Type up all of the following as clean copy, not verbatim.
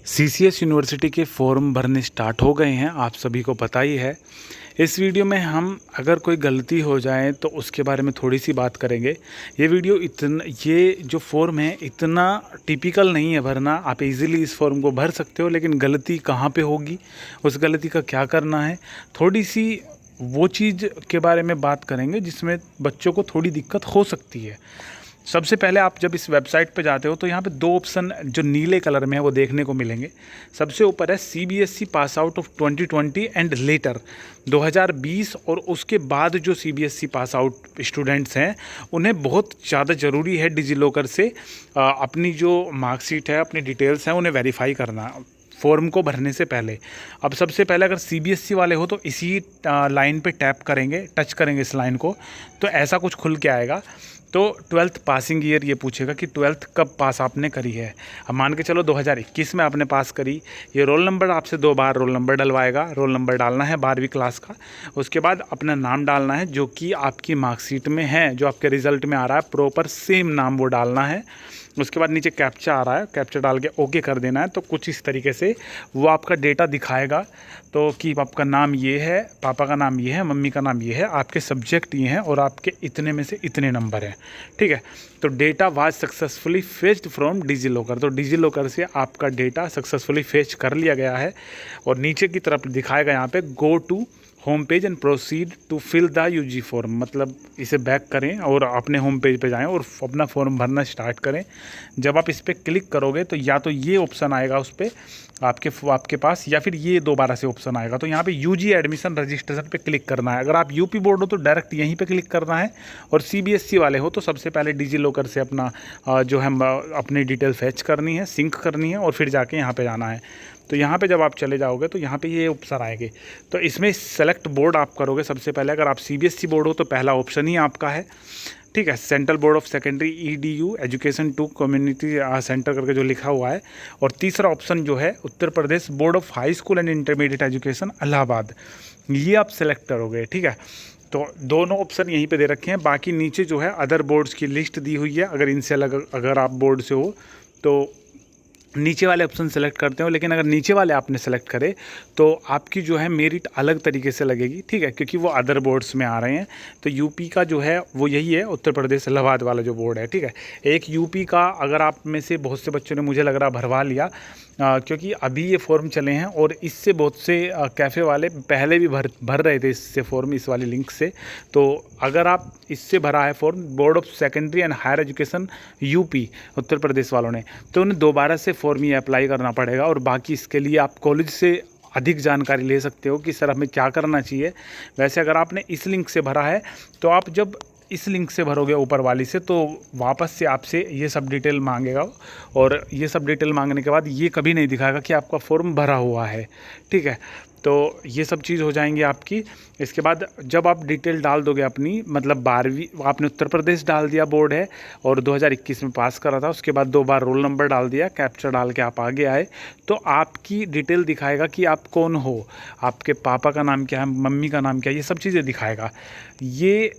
CCS university के form भरने start हो गए हैं, आप सभी को पता ही है। इस वीडियो में हम अगर कोई गलती हो जाए तो उसके बारे में थोड़ी सी बात करेंगे। ये जो फॉर्म है इतना टिपिकल नहीं है भरना, आप इजीली इस फॉर्म को भर सकते हो, लेकिन गलती कहाँ पे होगी, उस गलती का क्या करना है, थोड़ी सी वो चीज़ के बारे में बात करेंगे जिसमें बच्चों को थोड़ी दिक्कत हो सकती है। सबसे पहले आप जब इस वेबसाइट पे जाते हो तो यहाँ पे दो ऑप्शन जो नीले कलर में है वो देखने को मिलेंगे। सबसे ऊपर है CBSE pass out of 2020 and later 2020, और उसके बाद जो सीबीएसई पास आउट स्टूडेंट्स हैं उन्हें बहुत ज़्यादा ज़रूरी है डिजी लॉकर से अपनी जो मार्कशीट है, अपनी डिटेल्स हैं, उन्हें वेरीफाई करना फॉर्म को भरने से पहले। अब सबसे पहले अगर सीबीएसई वाले हो तो इसी लाइन पे टैप करेंगे, टच करेंगे इस लाइन को, तो ऐसा कुछ खुल के आएगा। तो 12th पासिंग ईयर ये पूछेगा कि 12th कब पास आपने करी है। अब मान के चलो 2021 में आपने पास करी। ये रोल नंबर आपसे 2 बार रोल नंबर डलवाएगा। रोल नंबर डालना है 12वीं क्लास का, उसके बाद अपना नाम डालना है जो कि आपकी मार्कशीट में है, जो आपके रिज़ल्ट में आ रहा है, प्रॉपर सेम नाम वो डालना है। उसके बाद नीचे कैप्चा आ रहा है, कैप्चा डाल के ओके कर देना है। तो कुछ इस तरीके से वो आपका डेटा दिखाएगा, तो कि आपका नाम ये है, पापा का नाम ये है, मम्मी का नाम ये है, आपके सब्जेक्ट ये हैं और आपके इतने में से इतने नंबर हैं। ठीक है, तो data was successfully fetched from DigiLocker. तो डिजी लॉकर से आपका डेटा सक्सेसफुली फेच कर लिया गया है। और नीचे की तरफ दिखाएगा यहाँ पे go to home page and proceed to fill the UG form, मतलब इसे बैक करें और अपने होम पेज पे जाएं और अपना फॉर्म भरना स्टार्ट करें। जब आप इस पर क्लिक करोगे तो या तो ये ऑप्शन आएगा उस पर आपके पास, या फिर ये दोबारा से ऑप्शन आएगा। तो यहाँ पे यूजी एडमिशन रजिस्ट्रेशन पे क्लिक करना है। अगर आप यूपी बोर्ड हो तो डायरेक्ट यहीं पे क्लिक करना है, और सीबीएसई वाले हो तो सबसे पहले डिजी लॉकर से अपना जो है अपनी डिटेल फैच करनी है, सिंक करनी है, और फिर जाके यहाँ पे जाना है। तो यहाँ पे जब आप चले जाओगे तो यहाँ पे ये ऑप्शन आएंगे। तो इसमें सेलेक्ट बोर्ड आप करोगे सबसे पहले। अगर आप सीबीएसई बोर्ड हो तो पहला ऑप्शन ही आपका है, ठीक है, central board of secondary EDU education to community centre करके जो लिखा हुआ है। और तीसरा ऑप्शन जो है Uttar Pradesh board of high school and intermediate education Allahabad, ये आप सेलेक्ट करोगे। ठीक है, तो दोनों ऑप्शन यहीं पे दे रखे हैं। बाकी नीचे जो है अदर बोर्ड्स की लिस्ट दी हुई है। अगर इनसे अलग अगर आप बोर्ड से हो तो नीचे वाले ऑप्शन सेलेक्ट करते हो, लेकिन अगर नीचे वाले आपने सेलेक्ट करे तो आपकी जो है मेरिट अलग तरीके से लगेगी। ठीक है, क्योंकि वो अदर बोर्ड्स में आ रहे हैं। तो यूपी का जो है वो यही है, उत्तर प्रदेश इलाहाबाद वाला जो बोर्ड है। ठीक है, एक यूपी का अगर आप में से बहुत से बच्चों ने मुझे लग रहा भरवा लिया, क्योंकि अभी ये फॉर्म चले हैं और इससे बहुत से कैफ़े वाले पहले भी भर रहे थे इससे फॉर्म, इस वाली लिंक से। तो अगर आप इससे भरा है form board of secondary and higher education UP Uttar Pradesh वालों ने, तो उन्हें दोबारा से फॉर्म ये अप्लाई करना पड़ेगा। और बाकी इसके लिए आप कॉलेज से अधिक जानकारी ले सकते हो कि सर हमें क्या करना चाहिए। वैसे अगर आपने इस लिंक से भरा है तो आप जब इस लिंक से भरोगे ऊपर वाली से तो वापस से आपसे ये सब डिटेल मांगेगा, और ये सब डिटेल मांगने के बाद ये कभी नहीं दिखाएगा कि आपका फॉर्म भरा हुआ है। ठीक है, तो ये सब चीज़ हो जाएंगी आपकी। इसके बाद जब आप डिटेल डाल दोगे अपनी, मतलब 12वीं आपने उत्तर प्रदेश डाल दिया, बोर्ड है और 2021 में पास करा था, उसके बाद 2 बार रोल नंबर डाल दिया, कैप्चा डाल के आप आगे आए, तो आपकी डिटेल दिखाएगा कि आप कौन हो, आपके पापा का नाम क्या है, मम्मी का नाम क्या है, ये सब चीज़ें दिखाएगा। ये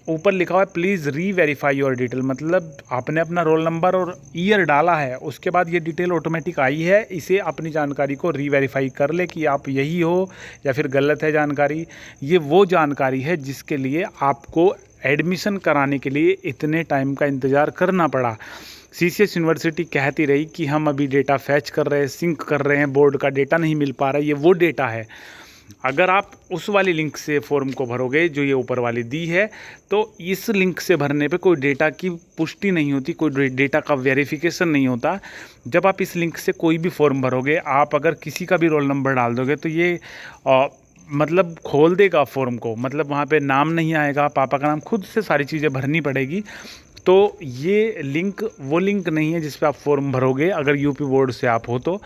ऊपर लिखा हुआ है प्लीज़ री वेरीफाई योर डिटेल, मतलब आपने अपना रोल नंबर और ईयर डाला है, उसके बाद ये डिटेल ऑटोमेटिक आई है, इसे अपनी जानकारी को री वेरीफाई कर ले कि आप यही हो या फिर गलत है जानकारी। ये वो जानकारी है जिसके लिए आपको एडमिशन कराने के लिए इतने टाइम का इंतज़ार करना पड़ा। सीसीएस यूनिवर्सिटी कहती रही कि हम अभी डेटा फैच कर रहे हैं, सिंक कर रहे हैं, बोर्ड का डेटा नहीं मिल पा रहा है। ये वो डेटा है। अगर आप उस वाली लिंक से फॉर्म को भरोगे जो ये ऊपर वाली दी है, तो इस लिंक से भरने पे कोई डेटा की पुष्टि नहीं होती, कोई डेटा का वेरिफिकेशन नहीं होता। जब आप इस लिंक से कोई भी फॉर्म भरोगे, आप अगर किसी का भी रोल नंबर डाल दोगे तो ये मतलब खोल देगा फॉर्म को, मतलब वहाँ पे नाम नहीं आएगा, पापा का नाम, खुद से सारी चीज़ें भरनी पड़ेगी। तो ये लिंक वो लिंक नहीं है जिस पे आप फॉर्म भरोगे अगर यूपी बोर्ड से आप हो तो।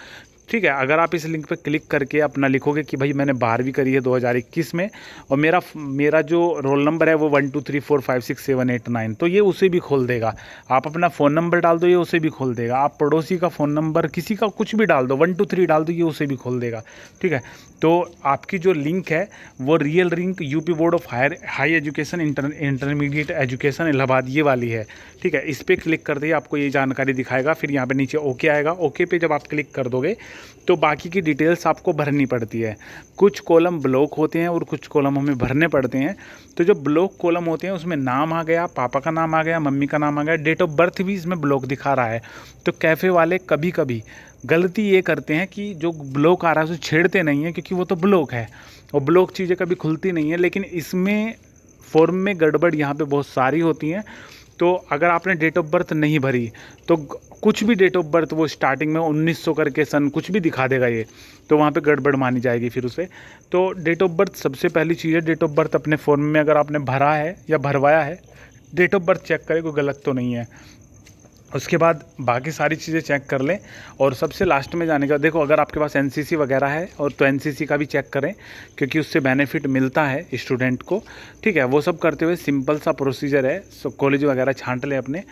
ठीक है, अगर आप इस लिंक पे क्लिक करके अपना लिखोगे कि भाई मैंने 12वीं करी है 2021 में और मेरा जो रोल नंबर है वो 1 2 3 4 5 6 7 8 9, तो ये उसे भी खोल देगा। आप अपना फ़ोन नंबर डाल दो, ये उसे भी खोल देगा। आप पड़ोसी का फ़ोन नंबर, किसी का कुछ भी डाल दो, 1 2 3 डाल दो, ये उसे भी खोल देगा। ठीक है, तो आपकी जो लिंक है वो real link UP board of high education intermediate education Allahabad, ये वाली है। ठीक है, इस पर क्लिक करते ही आपको ये जानकारी दिखाएगा। फिर यहाँ पे नीचे ओके आएगा। ओके पे जब आप क्लिक कर दोगे तो बाकी की डिटेल्स आपको भरनी पड़ती है। कुछ कॉलम ब्लॉक होते हैं और कुछ कॉलम हमें भरने पड़ते हैं। तो जो ब्लॉक कॉलम होते हैं उसमें नाम आ गया, पापा का नाम आ गया, मम्मी का नाम आ गया, डेट ऑफ बर्थ भी इसमें ब्लॉक दिखा रहा है। तो कैफ़े वाले कभी कभी गलती ये करते हैं कि जो ब्लॉक आ रहा है उसे छेड़ते नहीं हैं, क्योंकि वो तो ब्लॉक है और ब्लॉक चीज़ें कभी खुलती नहीं है। लेकिन इसमें फॉर्म में गड़बड़ यहाँ पे बहुत सारी होती हैं। तो अगर आपने डेट ऑफ बर्थ नहीं भरी तो कुछ भी डेट ऑफ बर्थ वो स्टार्टिंग में 1900 करके सन कुछ भी दिखा देगा ये, तो वहाँ पे गड़बड़ मानी जाएगी फिर उसे। तो डेट ऑफ बर्थ सबसे पहली चीज़ है। डेट ऑफ बर्थ अपने फॉर्म में अगर आपने भरा है या भरवाया है, डेट ऑफ बर्थ चेक करें, कोई गलत तो नहीं है। उसके बाद बाकी सारी चीज़ें चेक कर लें। और सबसे लास्ट में जाने का, देखो अगर आपके पास एनसीसी वगैरह है और तो एनसीसी का भी चेक करें, क्योंकि उससे बेनिफिट मिलता है स्टूडेंट को। ठीक है, वो सब करते हुए सिंपल सा प्रोसीजर है। कॉलेज वगैरह छांट लें अपने,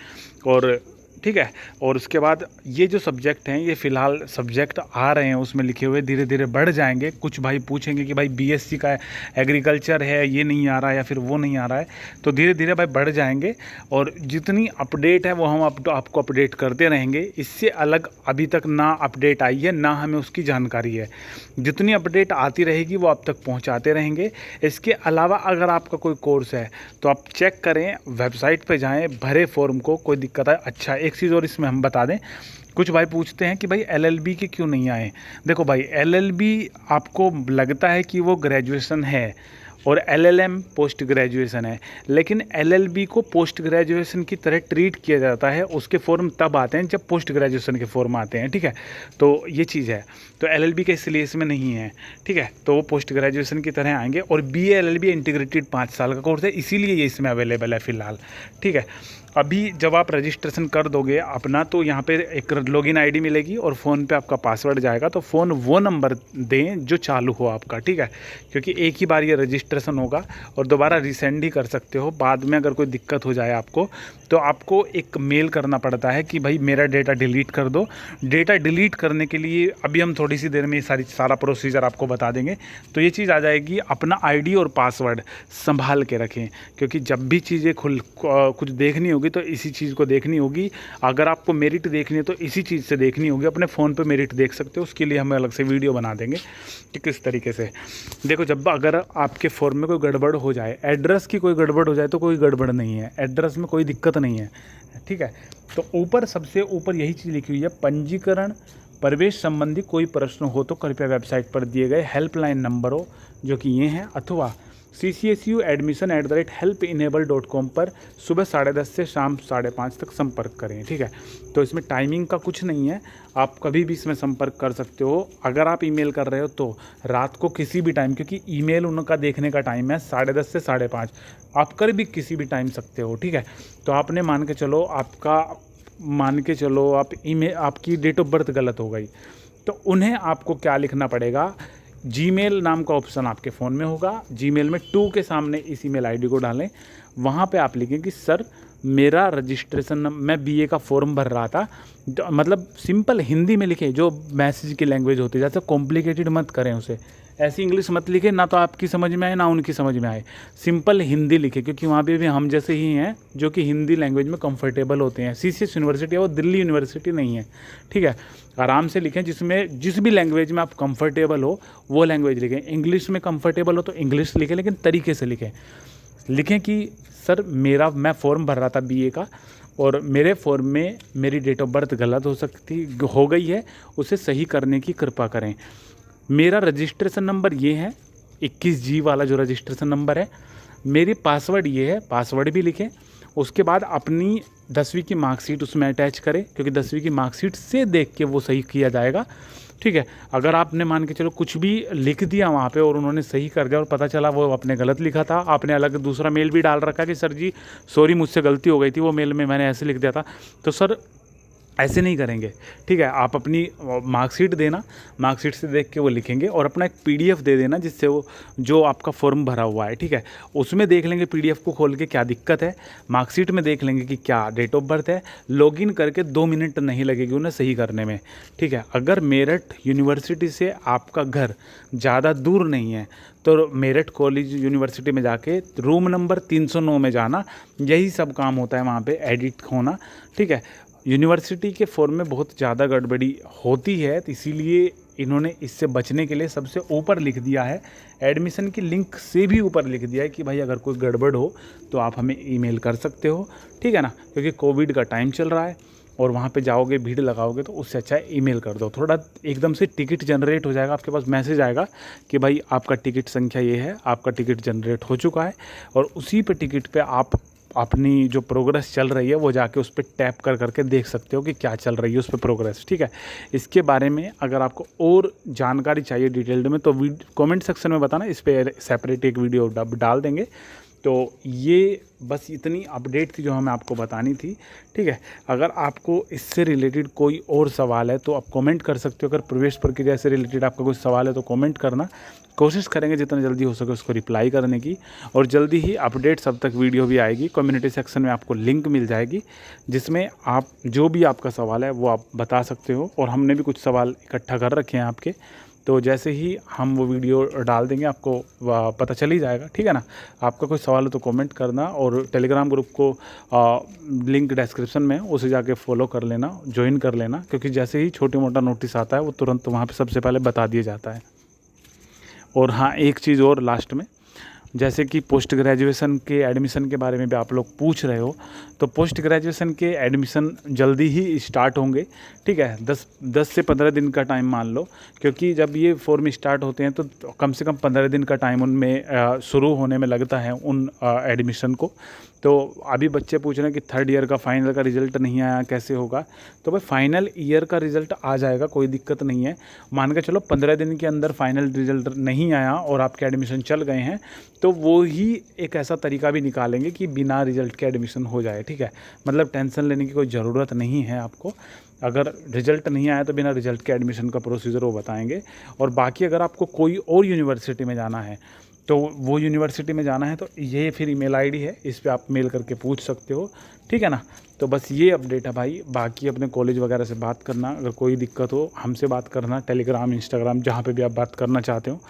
और ठीक है। और उसके बाद ये जो सब्जेक्ट हैं, ये फ़िलहाल सब्जेक्ट आ रहे हैं उसमें लिखे हुए, धीरे धीरे बढ़ जाएंगे। कुछ भाई पूछेंगे कि भाई बीएससी का एग्रीकल्चर है, ये नहीं आ रहा है या फिर वो नहीं आ रहा है, तो धीरे धीरे भाई बढ़ जाएंगे। और जितनी अपडेट है वो हम आपको अपडेट करते रहेंगे। इससे अलग अभी तक ना अपडेट आई है, ना हमें उसकी जानकारी है। जितनी अपडेट आती रहेगी वो आप तक पहुंचाते रहेंगे। इसके अलावा अगर आपका कोई कोर्स है तो आप चेक करें, वेबसाइट पे जाएं, भरे फॉर्म को, कोई दिक्कत है। अच्छा, एक चीज़ और इसमें हम बता दें, कुछ भाई पूछते हैं कि भाई एलएलबी के क्यों नहीं आए। देखो भाई, एलएलबी आपको लगता है कि वो ग्रेजुएशन है और एलएलएम पोस्ट ग्रेजुएशन है, लेकिन एलएलबी को पोस्ट ग्रेजुएशन की तरह ट्रीट किया जाता है। उसके फॉर्म तब आते हैं जब पोस्ट ग्रेजुएशन के फॉर्म आते हैं। ठीक है, तो ये चीज़ है। तो एलएलबी के इसलिए इसमें नहीं है। ठीक है, तो वो पोस्ट ग्रेजुएशन की तरह आएंगे। और बीए एलएलबी इंटीग्रेटेड 5 साल का कोर्स है, इसीलिए ये इसमें अवेलेबल है फ़िलहाल। ठीक है, अभी जब आप रजिस्ट्रेशन कर दोगे अपना, तो यहाँ पे एक लॉगिन आईडी मिलेगी और फ़ोन पे आपका पासवर्ड जाएगा। तो फ़ोन वो नंबर दें जो चालू हो आपका। ठीक है, क्योंकि एक ही बार ये रजिस्ट्रेशन होगा और दोबारा रिसेंड ही कर सकते हो। बाद में अगर कोई दिक्कत हो जाए आपको, तो आपको एक मेल करना पड़ता है कि भाई मेरा डेटा डिलीट कर दो। डेटा डिलीट करने के लिए अभी हम थोड़ी सी देर में ये सारा प्रोसीजर आपको बता देंगे। तो ये चीज़ आ जाएगी। अपना आईडी और पासवर्ड संभाल के रखें, क्योंकि जब भी चीज़ें कुछ देखनी होगी तो इसी चीज़ को देखनी होगी। अगर आपको मेरिट देखनी है तो इसी चीज़ से देखनी होगी। अपने फ़ोन पे मेरिट देख सकते हो, उसके लिए हम अलग से वीडियो बना देंगे कि किस तरीके से। देखो, जब अगर आपके फॉर्म में कोई गड़बड़ हो जाए, एड्रेस की कोई गड़बड़ हो जाए, तो कोई गड़बड़ नहीं है, एड्रेस में कोई दिक्कत नहीं है। ठीक है, तो ऊपर सबसे ऊपर यही चीज़ लिखी हुई है, पंजीकरण प्रवेश संबंधी कोई प्रश्न हो तो कृपया वेबसाइट पर दिए गए हेल्पलाइन नंबरों, जो कि ये हैं, अथवा ccsuadmission@helpenable.com पर सुबह 10:30 से शाम 5:30 तक संपर्क करें। ठीक है, तो इसमें टाइमिंग का कुछ नहीं है, आप कभी भी इसमें संपर्क कर सकते हो। अगर आप ईमेल कर रहे हो तो रात को किसी भी टाइम, क्योंकि ईमेल उनका देखने का टाइम है 10:30 से 5:30, आप कर भी किसी भी टाइम सकते हो। ठीक है, तो आपने मान के चलो आप ईमेल, आपकी डेट ऑफ बर्थ गलत हो गई, तो उन्हें आपको क्या लिखना पड़ेगा, जीमेल नाम का ऑप्शन आपके फ़ोन में होगा, जीमेल में 2 के सामने इस ईमेल आईडी को डालें। वहाँ पे आप लिखें कि सर मेरा रजिस्ट्रेशन, मैं बीए का फॉर्म भर रहा था, मतलब सिंपल हिंदी में लिखें, जो मैसेज की लैंग्वेज होती है, जैसे कॉम्प्लिकेटेड मत करें उसे, ऐसी इंग्लिश मत लिखें, ना तो आपकी समझ में आए ना उनकी समझ में आए। सिंपल हिंदी लिखें, क्योंकि वहाँ पे भी हम जैसे ही हैं जो कि हिंदी लैंग्वेज में कंफर्टेबल होते हैं। सीसीएस यूनिवर्सिटी है, वो दिल्ली यूनिवर्सिटी नहीं है। ठीक है, आराम से लिखें, जिसमें जिस भी लैंग्वेज में आप कंफर्टेबल हो वो लैंग्वेज लिखें। इंग्लिश में कंफर्टेबल हो तो इंग्लिश लिखें, लेकिन तरीके से लिखें कि सर मैं फॉर्म भर रहा था बीए का, और मेरे फॉर्म में मेरी डेट ऑफ बर्थ गलत हो गई है, उसे सही करने की कृपा करें। मेरा रजिस्ट्रेशन नंबर ये है, 21G वाला जो रजिस्ट्रेशन नंबर है। मेरी पासवर्ड ये है, पासवर्ड भी लिखें। उसके बाद अपनी 10वीं की मार्कशीट उसमें अटैच करें, क्योंकि 10वीं की मार्कशीट से देख के वो सही किया जाएगा। ठीक है, अगर आपने मान के चलो कुछ भी लिख दिया वहाँ पे और उन्होंने सही कर दिया और पता चला वो आपने गलत लिखा था, आपने अलग दूसरा मेल भी डाल रखा कि सर जी सॉरी मुझसे गलती हो गई थी, वो मेल में मैंने ऐसे लिख दिया था, तो सर ऐसे नहीं करेंगे। ठीक है, आप अपनी मार्कशीट देना, मार्कशीट से देख के वो लिखेंगे, और अपना एक पीडीएफ दे देना जिससे वो जो आपका फॉर्म भरा हुआ है, ठीक है, उसमें देख लेंगे पीडीएफ को खोल के क्या दिक्कत है, मार्कशीट में देख लेंगे कि क्या डेट ऑफ बर्थ है। लॉगिन करके 2 मिनट नहीं लगेगी उन्हें सही करने में। ठीक है, अगर मेरठ यूनिवर्सिटी से आपका घर ज़्यादा दूर नहीं है तो मेरठ कॉलेज यूनिवर्सिटी में जाके रूम नंबर 309 में जाना, यही सब काम होता है वहाँ पे, एडिट होना। ठीक है, यूनिवर्सिटी के फॉर्म में बहुत ज़्यादा गड़बड़ी होती है, तो इसीलिए इन्होंने इससे बचने के लिए सबसे ऊपर लिख दिया है, एडमिशन की लिंक से भी ऊपर लिख दिया है कि भाई अगर कोई गड़बड़ हो तो आप हमें ईमेल कर सकते हो, ठीक है ना, क्योंकि कोविड का टाइम चल रहा है और वहाँ पे जाओगे भीड़ लगाओगे तो उससे अच्छा है ईमेल कर दो। थोड़ा एकदम से टिकट जनरेट हो जाएगा, आपके पास मैसेज आएगा कि भाई आपका टिकट संख्या ये है, आपका टिकट जनरेट हो चुका है, और उसी पे टिकट पे आप अपनी जो प्रोग्रेस चल रही है वो जाके उस पर टैप कर करके देख सकते हो कि क्या चल रही है उस पर प्रोग्रेस, ठीक है। इसके बारे में अगर आपको और जानकारी चाहिए डिटेल्ड में तो कमेंट सेक्शन में बताना, इस पर सेपरेट एक वीडियो डाल देंगे। तो ये बस इतनी अपडेट थी जो हमें आपको बतानी थी, ठीक है। अगर आपको इससे रिलेटेड कोई और सवाल है तो आप कमेंट कर सकते हो। अगर प्रवेश प्रक्रिया से रिलेटेड आपका कोई सवाल है तो कमेंट करना, कोशिश करेंगे जितना जल्दी हो सके उसको रिप्लाई करने की। और जल्दी ही अपडेट सब तक वीडियो भी आएगी, कम्युनिटी सेक्शन में आपको लिंक मिल जाएगी जिसमें आप जो भी आपका सवाल है वो आप बता सकते हो। और हमने भी कुछ सवाल इकट्ठा कर रखे हैं आपके, तो जैसे ही हम वो वीडियो डाल देंगे आपको पता चल ही जाएगा, ठीक है ना। आपका कोई सवाल हो तो कमेंट करना, और टेलीग्राम ग्रुप को लिंक डिस्क्रिप्शन में उसे जाके फॉलो कर लेना, ज्वाइन कर लेना, क्योंकि जैसे ही छोटी मोटा नोटिस आता है वो तुरंत वहाँ पे सबसे पहले बता दिया जाता है। और हाँ, एक चीज़ और लास्ट में, जैसे कि पोस्ट ग्रेजुएशन के एडमिशन के बारे में भी आप लोग पूछ रहे हो, तो पोस्ट ग्रेजुएशन के एडमिशन जल्दी ही स्टार्ट होंगे, ठीक है। 10 से 15 दिन का टाइम मान लो, क्योंकि जब ये फॉर्म स्टार्ट होते हैं तो कम से कम 15 दिन का टाइम उनमें शुरू होने में लगता है उन एडमिशन को। तो अभी बच्चे पूछ रहे हैं कि थर्ड ईयर का फाइनल का रिज़ल्ट नहीं आया, कैसे होगा। तो भाई फाइनल ईयर का रिज़ल्ट आ जाएगा, कोई दिक्कत नहीं है। मान के चलो 15 दिन के अंदर फाइनल रिज़ल्ट नहीं आया और आपके एडमिशन चल गए हैं, तो वो ही एक ऐसा तरीका भी निकालेंगे कि बिना रिज़ल्ट के एडमिशन हो जाए, ठीक है। मतलब टेंशन लेने की कोई ज़रूरत नहीं है आपको। अगर रिज़ल्ट नहीं आया तो बिना रिज़ल्ट के एडमिशन का प्रोसीजर वो बताएंगे। और बाकी अगर आपको कोई और यूनिवर्सिटी में जाना है तो वो यूनिवर्सिटी में जाना है तो ये फिर ईमेल आईडी है, इस पे आप मेल करके पूछ सकते हो, ठीक है ना। तो बस ये अपडेट है भाई। बाकी अपने कॉलेज वगैरह से बात करना, अगर कोई दिक्कत हो हमसे बात करना, टेलीग्राम, इंस्टाग्राम, जहाँ पे भी आप बात करना चाहते हो,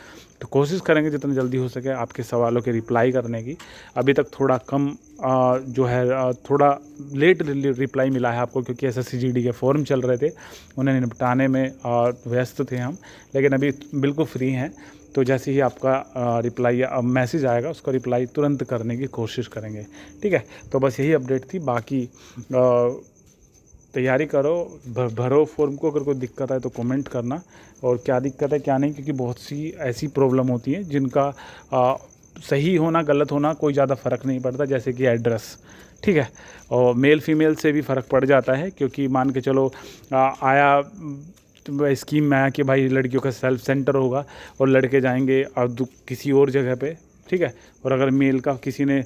तो कोशिश करेंगे जितना जल्दी हो सके आपके सवालों के रिप्लाई करने की। अभी तक थोड़ा कम जो है थोड़ा लेट रिप्लाई मिला है आपको, क्योंकि SSCGD के फॉर्म चल रहे थे, उन्हें निपटाने में व्यस्त थे हम, लेकिन अभी बिल्कुल फ्री हैं। तो जैसे ही आपका रिप्लाई या मैसेज आएगा उसका रिप्लाई तुरंत करने की कोशिश करेंगे, ठीक है। तो बस यही अपडेट थी। बाकी तैयारी करो, भरो फॉर्म को। अगर कोई दिक्कत आए तो कमेंट करना, और क्या दिक्कत है क्या नहीं, क्योंकि बहुत सी ऐसी प्रॉब्लम होती हैं जिनका सही होना गलत होना कोई ज़्यादा फ़र्क नहीं पड़ता, जैसे कि एड्रेस, ठीक है। और मेल फीमेल से भी फ़र्क पड़ जाता है, क्योंकि मान के चलो आया तो स्कीम में आया कि भाई लड़कियों का सेल्फ सेंटर होगा और लड़के जाएंगे और किसी और जगह पे, ठीक है। और अगर मेल का किसी ने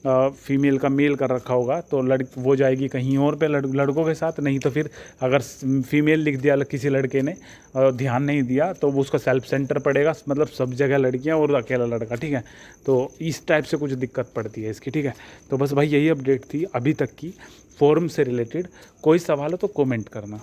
फीमेल का मेल कर रखा होगा तो वो जाएगी कहीं और पे लड़कों के साथ। नहीं तो फिर अगर फीमेल लिख दिया किसी लड़के ने, ध्यान नहीं दिया, तो वो उसका सेल्फ सेंटर पड़ेगा, मतलब सब जगह लड़कियां और अकेला लड़का, ठीक है। तो इस टाइप से कुछ दिक्कत पड़ती है इसकी, ठीक है। तो बस भाई यही अपडेट थी अभी तक की फॉर्म से रिलेटेड। कोई सवाल हो तो कमेंट करना।